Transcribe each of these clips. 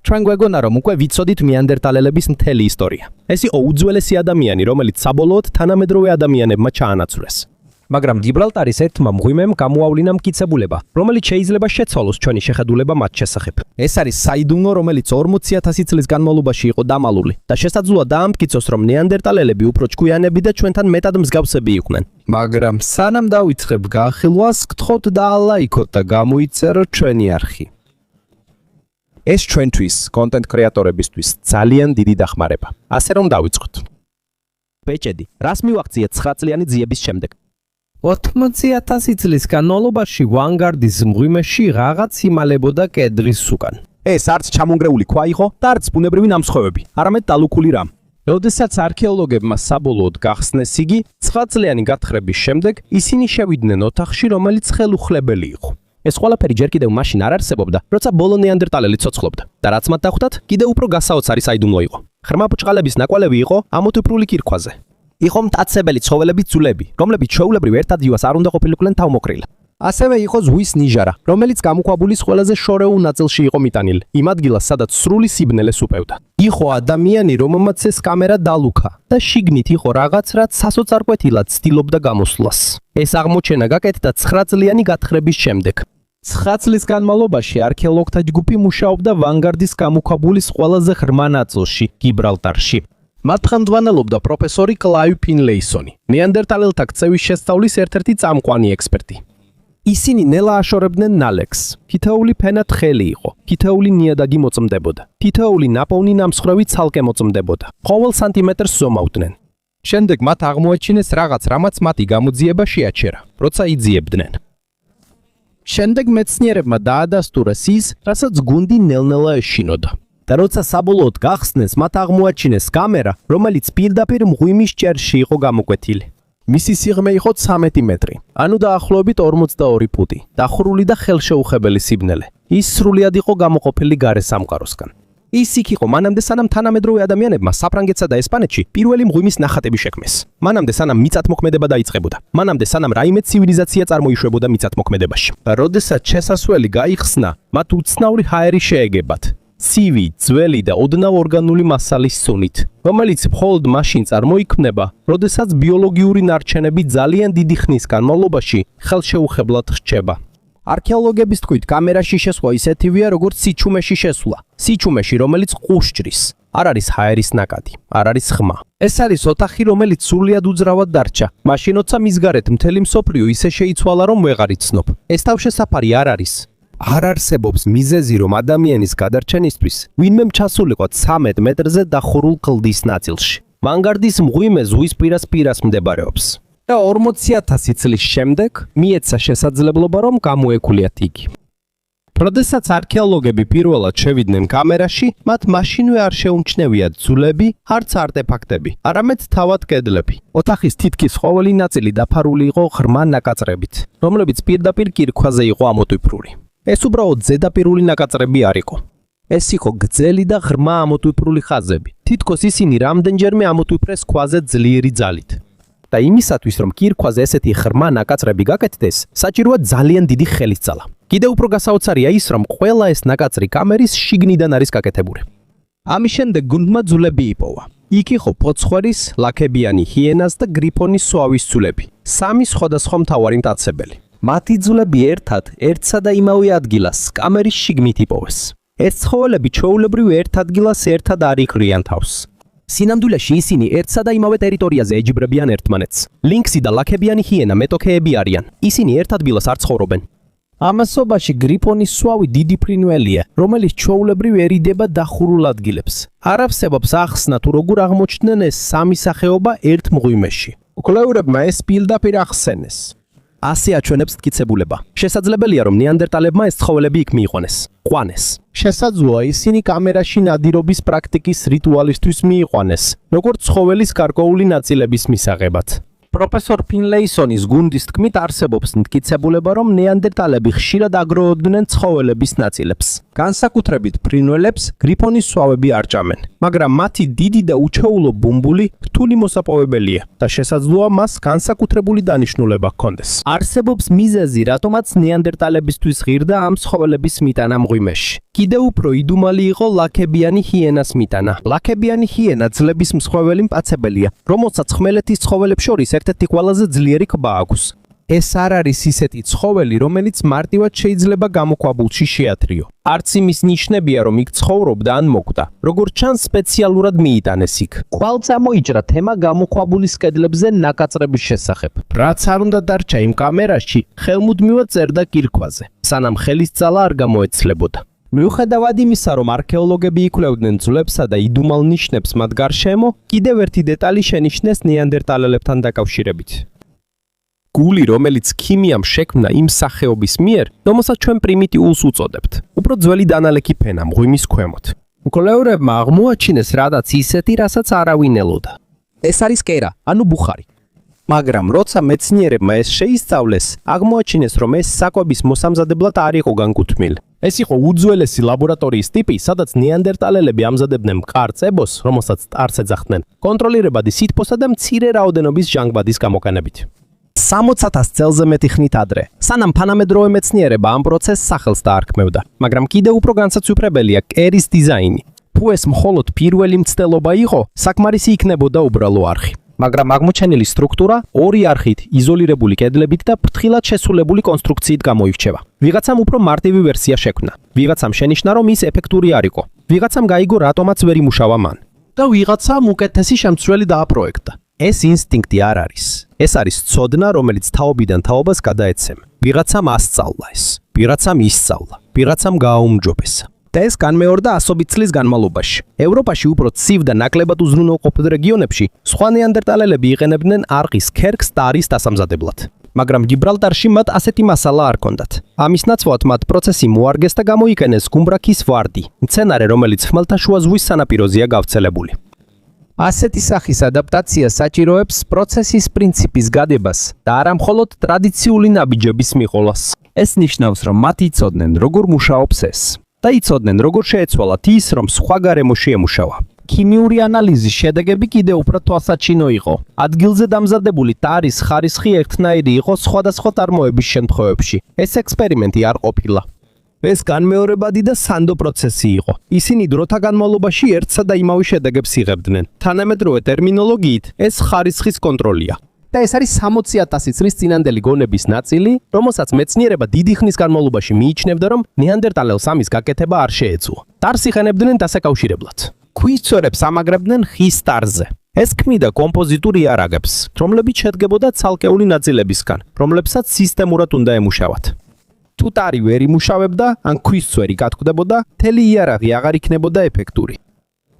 ჩვენ გვეგონა რომ უკვე ვიცოდით ნეანდერტალელების მთელი ისტორია. ეს იყო უძველესი ადამიანი, რომელიც საბოლოოდ თანამედროვე ადამიანებმა ჩაანაცვლეს. მაგრამ გიბრალტარის ერთმა მღვიმემ გამოავლინა მტკიცებულება, რომელიც შეიძლება შეცვალოს ჩვენი შეხედულება მათ შესახებ. ეს არის საიდუმლო, რომელიც 40,000 წლის განმავლობაში იყო დამალული და შესაძლოა დაამტკიცოს, რომ ნეანდერტალელები უფრო ჭკვიანები და ჩვენთან მეტად მსგავსები იყვნენ. მაგრამ სანამ დავიწყებ განხილვას, გთხოვთ დაალაიქოთ და გამოიწეროთ ჩვენი არხი. ეს ჩვენთვის, კონტენტ კრეატორებისთვის ძალიან დიდი დახმარება. ასე რომ დავიწყოთ. ბეჭედი, რას მივაღწიეთ 9 წლიანი ძიების შემდეგ? 80,000 წლის განმავლობაში ვანგარდის მღვიმეში რაღაც იმალებოდა კედრის უკან. ეს არც ჩამონგრეული ქვა იყო და არც ბუნებრივი ნამსხვრევები, არამედ დალუქული რამ. როდესაც არქეოლოგებმა საბოლოოდ გახსნეს იგი, 9 წლიანი გათხრების შემდეგ ისინი შევიდნენ ოთახში, რომელიც ხელუხლებელი იყო. ეს ყველაფერი ჯერ კიდევ მაშინ არ არსებობდა, როცა ბოლო ნეანდერტალელი ცოცხლობდა და რაც მათ დახვდათ, კიდევ უფრო გასაოცარი საიდუმლო იყო. ღრმა ბუჩყალების ნაკვალევი იყო ამოთვიფრული კირქვაზე. იყო მტაცებელი ცხოველების ძვლები, რომლებიც ჩვეულებრივ ერთ ადგილას არ უნდა ყოფილიყვნენ თავმოყრილი. ასევე იყო ზღვის ნიჟარა, რომელიც გამოქვაბულის ყველაზე შორეულ ნაწილში იყო მიტანილი, იმ ადგილას, სადაც სრული სიბნელეს უპევდა. იყო ადამიანი, რომელმაც ეს კამერა დალუქა და შიგნით იყო რაღაც, რაც სასოწარკვეთილად ცდილობდა გამოსვლას. ეს აღმოჩენა გაკეთდა 9 წლიანი გათხრების შემდეგ. 9 წლის განმავლობაში არქეოლოგთა ჯგუფი მუშაობდა ვანგარდის გამოქვაბულის ყველაზე ღრმა ნაწილში, გიბრალტარში. მათ ხელმძღვანელობდა პროფესორი კლაივ ფინლეისონი, ნეანდერტალელთა ქცევის შესწავლის ერთ-ერთი წამყვანი ექსპერტი. ისინი ნელა აშორებდნენ ნალექს. თითოეული ფენა თხელი იყო, თითოეული ნიადაგი მოწმდებოდა, თითოეული ნაპოვნი ნამსხვრევი ცალკე მოწმდებოდა. ყოველ სანტიმეტრს ზომავდნენ. შემდეგ მათ აღმოაჩინეს რაღაც, რამაც მათი გამოძიება შეაჩერა, როცა იძიებდნენ. შემდეგ მეცნიერებმა დაადასტურეს ის, რასაც გუნდი ნელ-ნელა ეშინოდა. და როცა საბოლოოდ გახსნეს, მათ აღმოაჩინეს კამერა, რომელიც პირდაპირ მღვიმის ჭერში იყო გამოკვეთილი. მისი სიღრმე იყო 13 მეტრი, ანუ დაახლოებით 42 ფუტი, დახურული და ხელშეუხებელი სიბნელე. ის სრულად იყო გამოყოფილი გარე სამყაროსგან. ის იქ იყო მანამდე, სანამ თანამედროვე ადამიანებმა საფრანგეთსა და ესპანეთში პირველი მღვიმის ნახატები შექმნეს. მანამდე, სანამ მიწათმოქმედება დაიწყებოდა. მანამდე, სანამ რაიმე ცივილიზაცია წარმოიშვებოდა მიწათმოქმედებაში. როდესაც შესასვლელი გაიხსნა, მათ უცნაური ჰაერი შეეგებათ. ცივი, ძველი და ოდნავ ორგანული მასალის სუნით, რომელიც მხოლოდ მაშინ წარმოიქმნება, როდესაც ბიოლოგიური ნარჩენები ძალიან დიდი ხნის განმავლობაში ხელშეუხებლად რჩება. არქეოლოგების თქმით, კამერაში შესვლა ისეთივეა, როგორც სიჩუმეში შესვლა. სიჩუმეში, რომელიც ყურს ჭრის. არ არის ჰაერის ნაკადი, არ არის ხმა. ეს არის ოთახი, რომელიც სრულად უძრავად დარჩა. მაშინ, როცა მის გარეთ მთელი მსოფლიო ისე შეიცვალა, რომ ვეღარ იცნობ. ეს თავშესაფარი არ არის. არ არსებობს მიზეზი, რომ ადამიანის გადარჩენისთვის ვინმემ ჩასულიყო 13 მეტრზე დახურულ კლდის ნაწილში. ვანგარდის მღვიმე ზღვის პირას მდებარეობს. და 40,000 წლის შემდეგ მიეცა შესაძლებლობა, რომ გამოეკულიათ იგი. როდესაც არქეოლოგები პირველად შევიდნენ კამერაში, მათ მაშინვე არ შეუმჩნევიათ ძვლები, არც არტეფაქტები, არამედ თავად კედლები. ოთახის თითქმის ყოველი ნაწილი დაფარული იყო ღრმა ნაკაწრებით, რომლებიც პირდაპირ კირქვაზე იყო ამოტვიფრული. ეს უბრალოდ ზედაპირული ნაკაწრები არ იყო. ეს იყო გრძელი და ღრმა ამოტვიფრული ხაზები. თითქოს ისინი რამდენჯერმე ამოტვიფრეს ქვაზე ძლიერი ძალით. და იმისათვის, რომ კირქვაზე ესეთი ღრმა ნაკაწრები გაკეთდეს, საჭიროა ძალიან დიდი ხელისწალა. კიდევ უფრო გასაოცარია ის, რომ ყველა ეს ნაკაწრი კამერის შიგნიდან არის გაკეთებული. ამის შემდეგ გუნდმა ძვლები იპოვა. იქ იყო ფოცხვერის, ლაქებიანი ჰიენას და გრიფონის სვავის ძვლები. 3 სხვადასხვა მთავარი მტაცებელი. მათი ძვლები ერთსა და იმავე ადგილას, კამერის შიგნით იპოვეს. ეს ცხოველები ჩვეულებრივ ერთ ადგილას ერთად არ იყრიან თავს. სინამდვილეში ისინი ერთსა და იმავე ტერიტორიაზე ეჯიბრებიან ერთმანეთს. ლინქსი და ლაქებიანი ჰიენა მეტოქეები არიან. ისინი ერთ ადგილას არ ცხოვრობენ. ამასობაში გრიფონის სვავი დიდი ფრინველია, რომელიც ჩვეულებრივ ერიდება დახურულ ადგილებს. არ არსებობს ახსნა თუ როგორ აღმოჩნდნენ ეს 3 სახეობა ერთ მღვიმეში. მკვლევრებმა ეს პირდაპირ ახსენეს. ასე აჩვენებს მტკიცებულება. შესაძლებელია, რომ ნეანდერტალებმა ეს ცხოველები იქ მიიყვანეს, ყვანეს. შესაძლოა ისინი კამერაში ნადირობის პრაქტიკის რიტუალისთვის მიიყვანეს, როგორც ცხოველის გარკვეული ნაწილების მისაღებად. პროფესორ ფინლეისონის გუნდის თქმით, არსებობს მტკიცებულება, რომ ნეანდერტალები ხშირად აგროვებდნენ ცხოველების ნაწილებს. განსაკუთრებით ფრინველებს გრიფონის სვავები არ ჭამენ, მაგრამ მათი დიდი და უჩვეულო ბუმბული რთული მოსაპოვებელია და შესაძლოა მას განსაკუთრებული დანიშნულება ჰქონდეს. არსებობს მიზეზი, რატომაც ნეანდერტალებისთვის ღირდა ამ ცხოველების მიტანა მღვიმეში. კიდევ უფრო იდუმალი იყო ლაქებიანი ჰიენას მიტანა. ლაქებიანი ჰიენა ძლების მსხვეველი მტაცებელია, რომელსაც ხმელეთის ცხოველებს შორის ერთ-ერთი ყველაზე ძლიერი ქვა აქვს. ეს არ არის ისეთი ცხოველი, რომელიც მარტივად შეიძლება გამოქვაბულში შეათრიო. არც იმის ნიშნებია, რომ იქ ცხოვრობდა ან მოკვდა. როგორც ჩანს, სპეციალურად მიიტანეს იქ. კვალ წამოიჭრა თემა გამოქვაბულის კედლებზე ნაკაწრების შესახებ. რაც არ უნდა დარჩა იმ კამერაში, ხელმუდმივად წერდა კირქვაზე, სანამ ხელის ძალა არ გამოეცლებოდა. მიუხედავად იმისა, რომ არქეოლოგები იკვლევდნენ ძვლებსა და იდუმალ ნიშნებს მათ გარშემო, კიდევ ერთი დეტალი შენიშნეს ნეანდერტალელებთან დაკავშირებით. გული, რომელიც ქიმიამ შექმნა იმ სახეობის მიერ, რომელსაც ჩვენ პრიმიტიულს უწოდებთ. უფრო ძველი დანალექი ფენა მღვიმის ქვემოთ. მკვლევრებმა აღმოაჩინეს რადაც ისეთი, რასაც არავინ ელოდა. ეს არის კერა, ანუ ბუხარი. მაგრამ როცა მეცნიერებმა ეს შეისწავლეს, აღმოაჩინეს, რომ ეს საკვების მოსამზადებლად არ იყო განკუთვნილი. ეს იყო უძველესი ლაბორატორიის ტიპი, სადაც ნეანდერტალელები ამზადებდნენ მყარ წებოს, რომელსაც ტარს ეძახდნენ, კონტროლირებადი სითბოსა და მცირე რაოდენობის ჟანგბადის გამოყენებით. 60,000 წელზე მეტი ხნით ადრე, სანამ ფანამედროვე მეცნიერება ამ პროცესს სახელს დაარქმევდა, მაგრამ კიდევ უფრო განსაცვიფრებელია კერის დიზაინი. თუ ეს მხოლოდ პირველი მცდელობა იყო, საკმარისი იქნებოდა უბრალო არხი. მაგრამ აღმოჩენილი სტრუქტურა ორი არხით, იზოლირებული კედლებით და ფრთხილად შესრულებული კონსტრუქციით გამოირჩევა. ვიღაცამ უფრო მარტივი ვერსია შექმნა. ვიღაცამ შენიშნა, რომ ის ეფექტური არ იყო. ვიღაცამ გაიგო, რატომაც ვერ იმუშავა მან. და ვიღაცამ უკეთესი შემცვლელი დააპროექტა. ეს ინსტინქტი არ არის. ეს არის ცოდნა, რომელიც თაობიდან თაობას გადაეცემა. ვიღაცამ ასწავლა ეს. ვიღაცამ ისწავლა. ვიღაცამ გააუმჯობესა. და ეს განმეორდა ასობით წლის განმავლობაში. ევროპაში უფრო ცივ და ნაკლებად უზრუნველყოფილ რეგიონებში სხვა ნეანდერტალელები იყენებდნენ არყის ქერქს და არის დასამზადებლად. მაგრამ გიბრალტარში მათ ასეთი მასალა არ ჰქონდათ. ამის ნაცვლად მათ პროცესი მოარგეს და გამოიყენეს გუმბრაქის ვარდი, მცენარე, რომელიც ხმელთაშუა ზღვის სანაპიროზეა გავრცელებული. ასეთი სახის ადაპტაცია საჭიროებს პროცესის პრინციპის გადებას და არა მხოლოდ ტრადიციული ნაბიჯების მიყოლას. ეს ნიშნავს, რომ მათ იცოდნენ, როგორ მუშაობს ეს. და იცოდნენ, როგორ შეეცვალათ ის, რომ სხვა გარემოში ემუშავა. ქიმიური ანალიზის შედეგები კიდევ უფრო თვალსაჩინო იყო. ადგილზე დამზადებული ტარის ხარისხი ერთნაირი იყო სხვადასხვა წარმოების შემთხვევებში. ეს ექსპერიმენტი არ ყოფილა. ეს განმეორებადი და სანდო პროცესი იყო. ისინი დროთა განმავლობაში ერთსა და იმავე შედეგებს იღებდნენ. თანამედროვე ტერმინოლოგიით ეს ხარისხის კონტროლია. და ეს არის 60,000 წლის წინანდელი გონების ნაწილი, რომელსაც მეცნიერება დიდი ხნის განმავლობაში მიიჩნევდა, რომ ნეანდერტალელს ამის გაკეთება არ შეეძლო. ტარს იხენებდნენ დასაკავშირებლად. ქვის წვერებს ამაგრებდნენ ხის ტარზე. ეს ქმნიდა კომპოზიტურ იარაღებს, რომლებიც შედგებოდა ცალკეული ნაწილებისგან, რომლებსაც სისტემურად უნდა ემუშავათ. თუ ტარი ვერ იმუშავებდა, ან ქვის წვერი გათქვდებოდა, მთელი იარაღი აღარ იქნებოდა ეფექტური.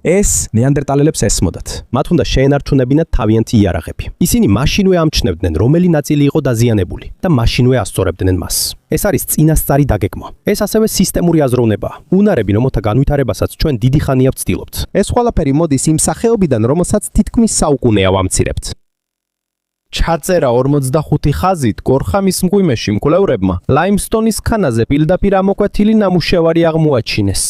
ეს ნეანდერტალელებს ესმოდათ. მათ უნდა შეენარჩუნებინათ თავიანთი იარაღები. ისინი მაშინვე ამჩნევდნენ, რომელი ნაწილი იყო დაზიანებული და მაშინვე ასწორებდნენ მას. ეს არის წინასწარი დაგეგმვა. ეს ასევე სისტემური აზროვნებაა. უნარები, რომელთა განვითარებასაც ჩვენ დიდი ხანია ვცდილობთ. ეს ყველაფერი მოდის იმ სახეობიდან, რომელსაც თითქმის საუკუნეა ვამცირებთ. ჩაწერა 45 ხაზით გორხამის მღვიმეში მკვლევრებმა ლაიმსტონის ქანაზე პირდაპირ ამოკვეთილი ნამუშევარი აღმოაჩინეს.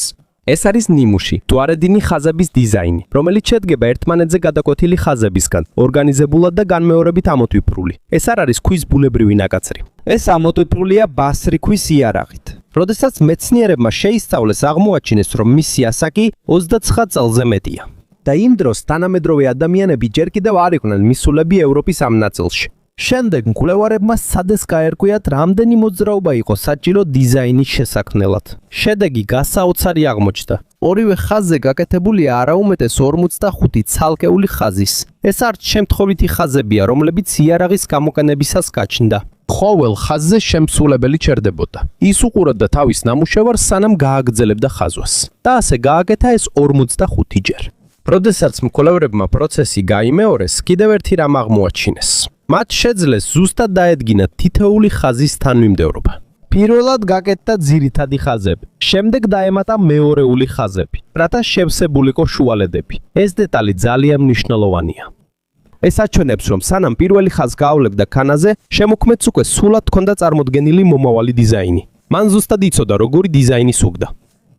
ეს არის ნიმუში, ტუარედინი ხაზების დიზაინი, რომელიც შედგება ერთმანეთზე გადაკვეთილი ხაზებისგან, ორგანიზებულად და განმეორებით ამოტვიფრული. ეს არ არის ქვის ბულებრივი ნაკაცრი. ეს ამოტვიფრულია ბასრი ქვის იარაღით. როდესაც მეცნიერებმა შეისწავლეს, აღმოაჩინეს, რომ მისი ასაკი 29 წელზე მეტია. და იმ დროს თანამედროვე ადამიანები ჯერ კიდევ არ იყვნენ მისულები ევროპის ამ ნაწილში. შემდეგ მკვლევარებმა სადეს გაერკვიათ, რამდენი მოძრაობა იყო საჭირო დიზაინის შესაქმნელად. შედეგი გასაოცარი აღმოჩნდა. ორივე ხაზზე გაკეთებულია არაუმეტეს 45 ცალკეული ხაზის. ეს არც შემთხვევითი ხაზებია, რომლებიც იარაღის გამოყენებისას გაჩნდა. ყოველ ხაზზე შემსრულებელი ჩერდებოდა. ის უყურებდა თავის ნამუშევარს, სანამ გააგრძელებდა ხაზვას. და ასე გააკეთა ეს 45 ჯერ. როდესაც მკვლევრებმა პროცესი გაიმეორეს, კიდევ ერთი რამ აღმოაჩინეს. მათ შეძლეს ზუსტად დაედგინათ თითოეული ხაზის თანმიმდევრობა. პირველად გაკეთდა ძირითადი ხაზები, შემდეგ დაემატა მეორეული ხაზები, რათა შევსებულიყო შუალედები. ეს დეტალი ძალიან მნიშვნელოვანია. ეს აჩვენებს, რომ სანამ პირველი ხაზს გაავლებდა ქანაზე, შემოქმედს უკვე სულად ჰქონდა წარმოდგენილი მომავალი დიზაინი. მან ზუსტად იცოდა, როგორი დიზაინი სუგდა.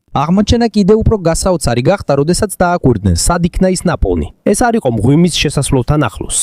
აღმოჩენა კიდევ უფრო გასაოცარი გახდა, როდესაც დააკვირდნენ, სად იქნა ის ნაპოვნი. ეს არ იყო მღვიმის შესასვლელთან ახლოს.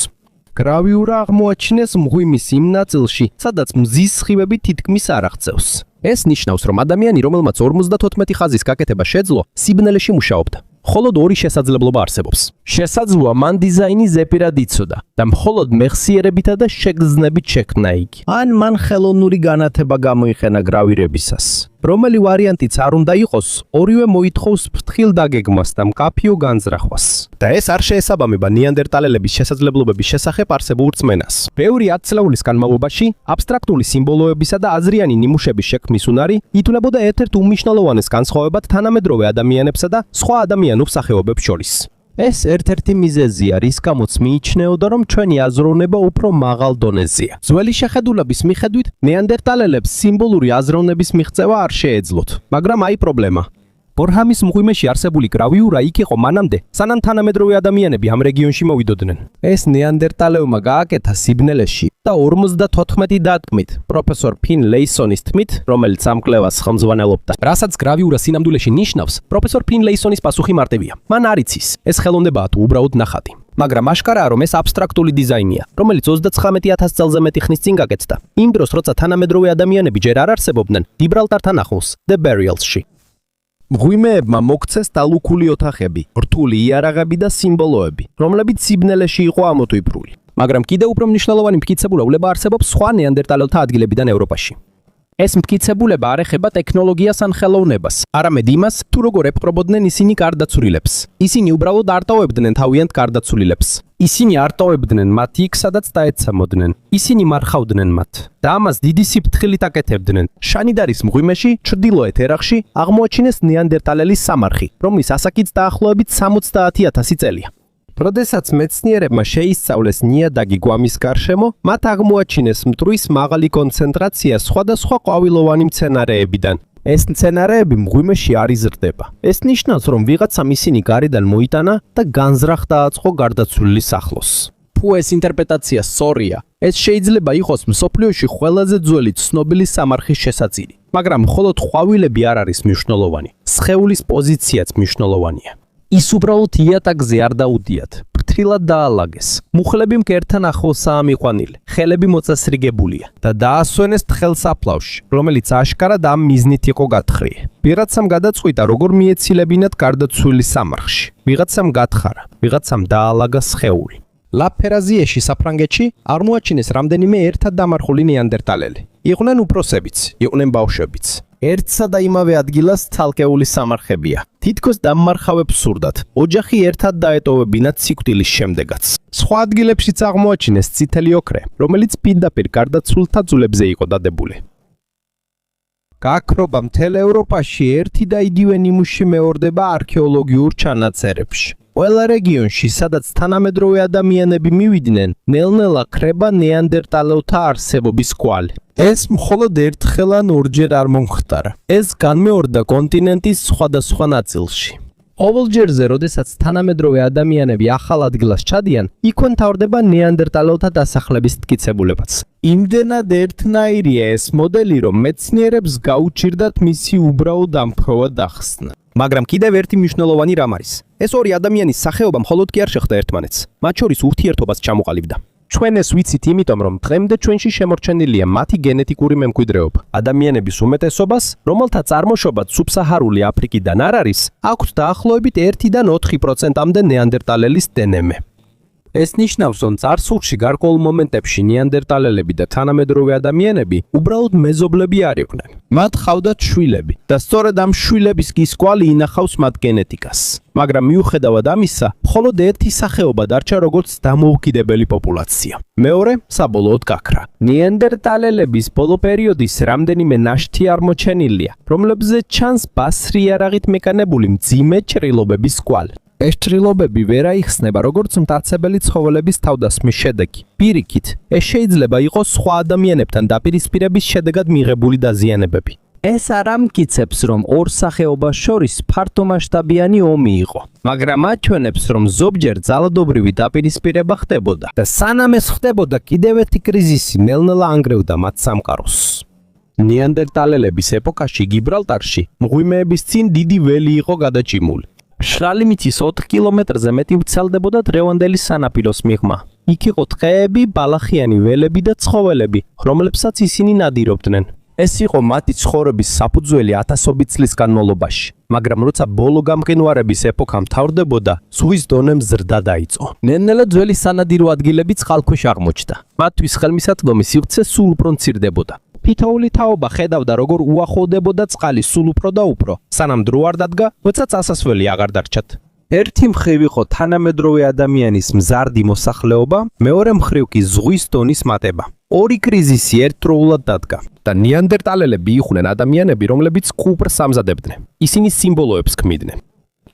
გრავიურა აღმოაჩინეს მღვიმის იმ ნაწილში, სადაც მზის სხივები თითქმის არ აღწევს. ეს ნიშნავს, რომ ადამიანი, რომელმაც 54 ხაზის გაკეთება შეძლო, სიბნელეში მუშაობდა. მხოლოდ ორი შესაძლებლობა არსებობს. შესაძლოა მან დიზაინის ზეპირად იცოდა და მხოლოდ მეხსიერებითა და შეგრძნებით შექმნა იგი. ან მან ხელოვნური განათება გამოიყენა გრავირებისას. რომელი ვარიანტიც არ უნდა იყოს, ორივე მოითხოვს ფრთხილ დაგეგმვას და მკაფიო განზრახვას. და ეს არ შეესაბამება ნეანდერტალელების შესაძლებლობების შესახებ არსებულ რწმენას. ბევრი ათწლეულის განმავლობაში აბსტრაქტული სიმბოლოებისა და აზრიანი ნიმუშების შექმნის უნარი ითვლებოდა ერთ-ერთ უმნიშვნელოვანეს განსხვავებად თანამედროვე ადამიანებსა და სხვა ადამიანურ სახეობებს შორის. ეს ერთ-ერთი მიზეზია, რის გამოც მიიჩნეოდა, რომ ჩვენი აზროვნება უფრო მაღალ დონეზეა. ძველი შეხედულების მიხედვით, ნეანდერტალელებს სიმბოლური აზროვნების მიღწევა არ შეეძლოთ, მაგრამ აი პრობლემა. ბორჰამის მღვიმეში არსებული გრავიურა იქ იყო მანამდე, სანამ თანამედროვე ადამიანები ამ რეგიონში მოვიდოდნენ. ეს ნეანდერტალელმა გააკეთა სიბნელეში და 54 დათქმით, პროფესორ ფინ ლეისონის თქმით, რომელიც ამ კვლევას ხელმძღვანელობდა, რასაც გრავიურა სინამდვილეში ნიშნავს, პროფესორ ფინ ლეისონის პასუხი მარტივია. მან არ იცის, ეს ხელოვნებაა თუ უბრალოდ ნახატი. მაგრამ აშკარაა, რომ ეს აბსტრაქტული დიზაინია, რომელიც 39000 წელზე მეტი ხნის წინ გაკეთდა. იმ დროს, როცა თანამედროვე ადამიანები ჯერ არ არსებობდნენ, გიბრალტართან ახლოს, The Burials-ში. მღვიმეებმა მოქცეს დალუქული ოთახები, რთული იარაღები და სიმბოლოები, რომლებიც სიბნელეში იყო ამოტვიფრული. მაგრამ კიდევ უფრო მნიშვნელოვანი მტკიცებულება არსებობს სხვა ნეანდერტალელთა ადგილებიდან ევროპაში. ეს მტკიცებულება არ ეხება ტექნოლოგიას ან ხელოვნებას, არამედ იმას, თუ როგორ ეპყრობოდნენ ისინი გარდაცვლილებს. ისინი უბრალოდ არ ტოვებდნენ თავიანთ გარდაცვლილებს. ისინი არ ტოვებდნენ მათ იქ, სადაც დაეცემოდნენ. ისინი მარხავდნენ მათ და ამას დიდი სიფრთხილით აკეთებდნენ. შანიდარის მღვიმეში, ჩრდილოეთ ერაყში, აღმოაჩინეს ნეანდერტალელის სამარხი, რომლის ასაკიც დაახლოებით 70000 წელია. როდესაც მეცნიერებმა შეისწავლეს ნიადაგი გვამის გარშემო, მათ აღმოაჩინეს მტვრის მაღალი კონცენტრაცია სხვადასხვა ყვავილოვანი მცენარეებიდან. ეს მცენარეები მღვიმეში არ იზრდება. ეს ნიშნავს, რომ ვიღაცამ ისინი გარედან მოიტანა და განზრახ დააწყო გარდაცვლილის ახლოს. თუ ეს ინტერპრეტაცია სწორია, ეს შეიძლება იყოს მსოფლიოში ყველაზე ძველი ცნობილი სამარხის შესაწირი. მაგრამ მხოლოდ ყვავილები არ არის მნიშვნელოვანი. სხეულის პოზიციაც მნიშვნელოვანია. ის უბრალოდ იატაკზე არ დაუდიათ, ფრთხილად დაალაგეს. მუხლები მკერდთან ახლოსაა მიყვანილი, ხელები მოწესრიგებულია და დაასვენეს თხელსაფლავში, რომელიც აშკარად ამ მიზნით იყო გათხრილი. ვიღაცამ გადაწყვიტა, როგორ მიეცილებინათ გარდაცვლილის სამარხში. ვიღაცამ გათხარა, ვიღაცამ დაალაგა სხეული. ლაფერაზიეში საფრანგეთში აღმოაჩინეს რამდენიმე ერთად დამარხული ნეანდერტალელი. იყვნენ უფროსებიც, იყვნენ ბავშვებიც. ერთსა და იმავე ადგილას ცალკეული სამარხებია. თითქოს დამმარხავებს სურდათ. ოჯახი ერთად დაეტოვებინათ სიკვდილის შემდეგაც. სხვა ადგილებშიც აღმოაჩინეს წითელი ოქრე, რომელიც პირდაპირ გარდაცვლილთა ძვლებზე იყო დადებული. გაქრობა მთელ ევროპაში ერთი და იგივე ნიმუში მეორდება არქეოლოგიურ ჩანაწერებში. ყველა რეგიონში, სადაც თანამედროვე ადამიანები მივიდნენ, ნელ-ნელა ქრება ნეანდერტალელთა არსებობის კვალი. ეს მხოლოდ ერთხელ ან ორჯერ არ მომხდარა. ეს განმეორდა კონტინენტის სხვადასხვა ნაწილში. ყოველჯერზე, როდესაც თანამედროვე ადამიანები ახალ ადგილას ჩადიან, იქვე მთავრდება ნეანდერტალელთა დასახლების მტკიცებულებაც. იმდენად ერთნაირია ეს მოდელი, რომ მეცნიერებს გაუჭირდათ მისი უბრალოდ ამფროვა დახსნა. მაგრამ კიდევ ერთი მნიშვნელოვანი რამ არის. ეს ორი ადამიანის სახეობა მხოლოდ კი არ შეხვდა ერთმანეთს, მათ შორის ურთიერთობას ჩამოყალიბდა. ჩვენ ეს ვიცით იმიტომ, რომ დღემდე ჩვენში შემორჩენილია მათი გენეტიკური მემკვიდრეობა. ადამიანების უმეტესობას, რომელთა წარმოშობაც სუბსაჰარული აფრიკიდან არ არის, აქვთ დაახლოებით 1-დან 4%-მდე ნეანდერტალელის დნმ. ეს ნიშნავს, რომ წარსულში გარკვეულ მომენტებში ნეანდერტალელები და თანამედროვე ადამიანები უბრალოდ მეზობლები არ იყვნენ. მათ ჰყავდათ შვილები და სწორედ ამ შვილების ის კვალი ინახავს მათ გენეტიკას. მაგრამ მიუხედავად ამისა, მხოლოდ ერთი სახეობა დარჩა როგორც დამოუკიდებელი პოპულაცია. მეორე საბოლოოდ გაქრა. ნეანდერტალელების ბოლო პერიოდის რამდენიმე ნაშთი აღმოჩენილია, რომლებზეც ჩანს ბასრი იარაღით მეკანებული მძიმე ჭრილობების კვალი. ეს ჭრილობები ვერ აიხსნება როგორც მტაცებელი ცხოველების თავდასხმის შედეგი. პირიქით, ეს შეიძლება იყოს სხვა ადამიანებთან დაპირისპირების შედეგად მიღებული დაზიანებები. ეს არ ამტკიცებს, რომ ორ სახეობას შორის ფართომასშტაბიანი ომი იყო, მაგრამ აჩვენებს, რომ ზოგჯერ ძალადობრივი დაპირისპირება ხდებოდა და სანამ ეს ხდებოდა, კიდევ ერთი კრიზისი ნელ-ნელა ანგრევდა მათ სამყაროს. ნეანდერტალელების ეპოქაში გიბრალტარში მღვიმეების წინ დიდი ველი იყო გადაჭიმული. შრალი მიწის 4 კილომეტრზე მეტი ვრცელდებოდა დღევანდელი სანაპიროს მიღმა. იქ იყო ტყეები, ბალახიანი ველები და ცხოველები, რომლებსაც ისინი ნადირობდნენ. ეს იყო მათი ცხოვრების საფუძველი ათასობით წლის განმავლობაში, მაგრამ როცა ბოლო გამყინვარების ეპოქა მთავრდებოდა, ზღვის დონე მზრდა დაიწყო. ნელ-ნელა ძველი სანადირო ადგილებიც წყალქვეშ აღმოჩნდა. მათთვის ხელმისაწვდომი სივრცე სულ უფრო მცირდებოდა. თითოეული თაობა ხედავდა, როგორ უახლოვდებოდა წყალი სულ უფრო და უფრო, სანამ დრო არ დადგა, როცა წასასვლელი აღარ დარჩათ. ერთი მხრივ იყო თანამედროვე ადამიანის მზარდი მოსახლეობა, მეორე მხრივ კი ზღვის დონის მატება. ორი კრიზისი ერთდროულად დადგა და ნეანდერტალელები იყვნენ ადამიანები, რომლებიც კუპრს ამზადებდნენ. ისინი სიმბოლოებს ქმნიდნენ.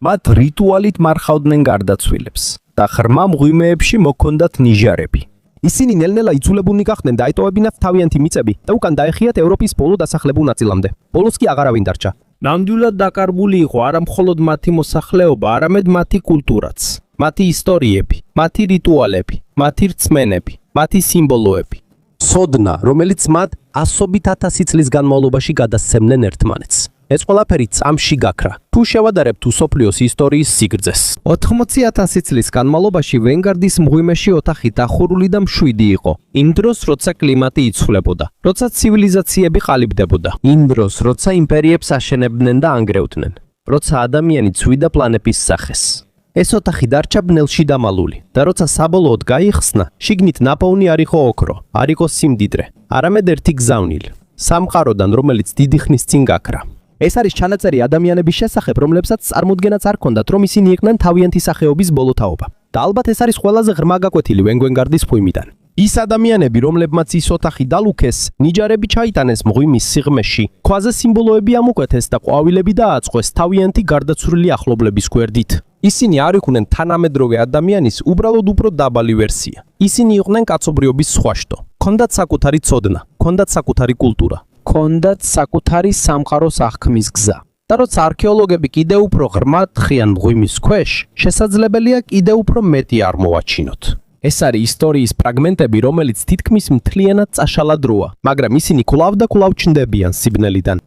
მათ რიტუალით მარხავდნენ გარდაცვლილებს და ღრმა მღვიმეებში მოქონდათ ნიჟარები. ისინი ნელ-ნელა იძულებულნი გახდნენ დაეტოვებინათ თავიანთი მიწები და უკან დაეხიათ ევროპის ბოლო დასახლებულ ნაწილამდე. ბოლოს კი აღარავინ დარჩა. ნამდვილად დაკარგული იყო არა მხოლოდ მათი მოსახლეობა, არამედ მათი კულტურაც, მათი ისტორიები, მათი რიტუალები, მათი რწმენები, მათი სიმბოლოები. სოდნა, რომელიც მათ ასობით ათასი წლის განმავლობაში გადასცემდნენ ერთმანეთს. ეს ყველაფერი წამში გაქრა. თუ შევადარებთ მსოფლიოს ისტორიის სიგრძეს. 80,000 წლის განმავლობაში ვენგარდის მღვიმეში ოთახი დახურული და მშვიდი იყო. იმ დროს, როცა კლიმატი იცვლებოდა, როცა ცივილიზაციები ყალიბდებოდა, იმ დროს, როცა იმპერიებს აშენებდნენ და ანგრევდნენ, როცა ადამიანი ცვიდა პლანეტის სახეს. ეს ოთახი დარჩა ბნელში დამალული და როცა საბოლოოდ გაიხსნა, შიგნით ნაპოვნი არ იყო ოქრო, არ იყო სიმდიდრე, არამედ ერთი გზავნილი, სამყაროდან, რომელიც დიდი ხნის წინ გაქრა. ეს არის ჩანაწერი ადამიანების შესახებ, რომლებსაც წარმოდგენაც არ ჰქონდათ, რომ ისინი იყვნენ თავიანთი სახეობის ბოლო თაობა. და ალბათ ეს არის ყველაზე ღრმა გაკვეთილი ვენგვენგარდის მღვიმიდან. ის ადამიანები, რომლებმაც ის ოთახი დალუქეს, ნიჯარები ჩაიტანეს მღვიმის სიღრმეში, ქვაზე სიმბოლოები ამოკვეთეს და ყვავილები დააწყვეს თავიანთი გარდაცვლილი ახლობლების გვერდით. ისინი არ იყვნენ თანამედროვე ადამიანის უბრალოდ უფრო დაბალი ვერსია. ისინი იყვნენ კაცობრიობის სხვა შტო. ჰქონდათ საკუთარი ცოდნა, ჰქონდათ საკუთარი კულტურა. ჰქონდათ საკუთარი სამყაროს აღქმის გზა. და როცა არქეოლოგები კიდევ უფრო ღრმად ხიან მღვიმის ქვეშ, შესაძლებელია კიდევ უფრო მეტი არ მოვაჩინოთ. ეს არის ისტორიის ფრაგმენტები, რომელიც თითქმის მთლიანად წაშალა დროა, მაგრამ ისინი კვლავ და კვლავ ჩნდებიან სიბნელიდან.